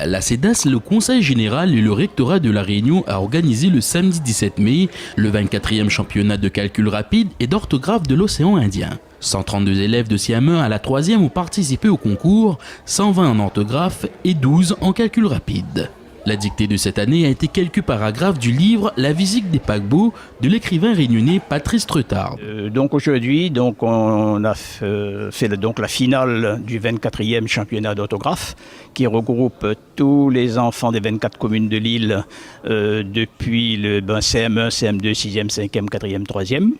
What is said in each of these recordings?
La CEDAS, le Conseil général et le rectorat de La Réunion a organisé le samedi 17 mai le 24e championnat de calcul rapide et d'orthographe de l'océan Indien. 132 élèves de CM1 à la 3e ont participé au concours, 120 en orthographe et 12 en calcul rapide. La dictée de cette année a été quelques paragraphes du livre La visite des paquebots de l'écrivain réunionnais Patrice Treutard. Donc aujourd'hui, on a fait la finale du 24e championnat d'orthographe qui regroupe tous les enfants des 24 communes de l'île depuis le CM1, CM2, 6e, 5e, 4e, 3e.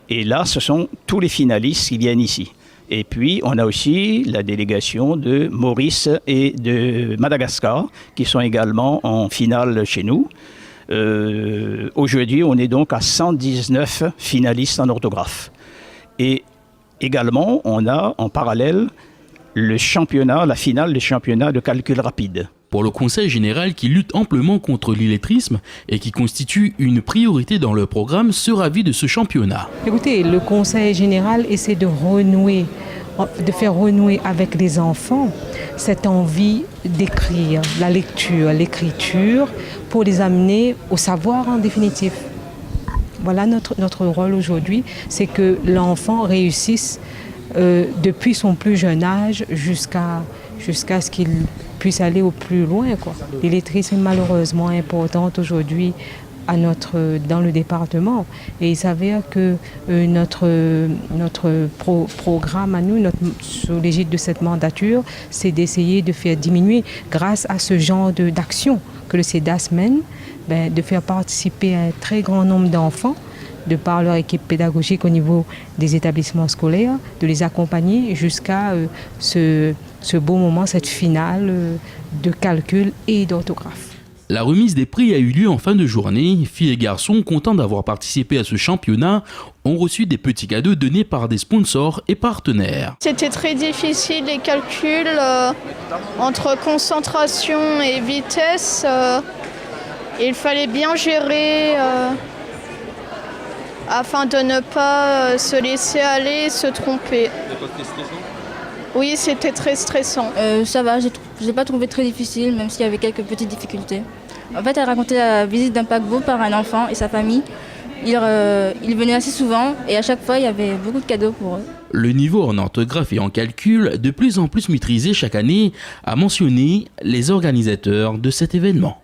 Et là, ce sont tous les finalistes qui viennent ici. Et puis, on a aussi la délégation de Maurice et de Madagascar, qui sont également en finale chez nous. Aujourd'hui, on est donc à 119 finalistes en orthographe. Et également, on a en parallèle le championnat, la finale du championnat de calcul rapide. Pour le Conseil général qui lutte amplement contre l'illettrisme et qui constitue une priorité dans le programme, se ravit de ce championnat. Écoutez, le Conseil général essaie de faire renouer avec les enfants cette envie d'écrire, la lecture, l'écriture, pour les amener au savoir en définitive. Voilà notre rôle aujourd'hui, c'est que l'enfant réussisse depuis son plus jeune âge jusqu'à ce qu'il puisse aller au plus loin. L'illettrisme est malheureusement importante aujourd'hui dans le département. Et il s'avère que notre programme à nous, sous l'égide de cette mandature, c'est d'essayer de faire diminuer, grâce à ce genre d'action que le CEDAS mène, de faire participer un très grand nombre d'enfants, de par leur équipe pédagogique au niveau des établissements scolaires, de les accompagner jusqu'à ce beau moment, cette finale de calcul et d'orthographe. La remise des prix a eu lieu en fin de journée. Filles et garçons, contents d'avoir participé à ce championnat, ont reçu des petits cadeaux donnés par des sponsors et partenaires. C'était très difficile les calculs entre concentration et vitesse. Il fallait bien gérer afin de ne pas se laisser aller, se tromper. C'était stressant ? Oui, c'était très stressant. Ça va, j'ai pas trouvé très difficile, même s'il y avait quelques petites difficultés. En fait, elle racontait la visite d'un paquebot par un enfant et sa famille. Ils venaient assez souvent et à chaque fois, il y avait beaucoup de cadeaux pour eux. Le niveau en orthographe et en calcul, de plus en plus maîtrisé chaque année, a mentionné les organisateurs de cet événement.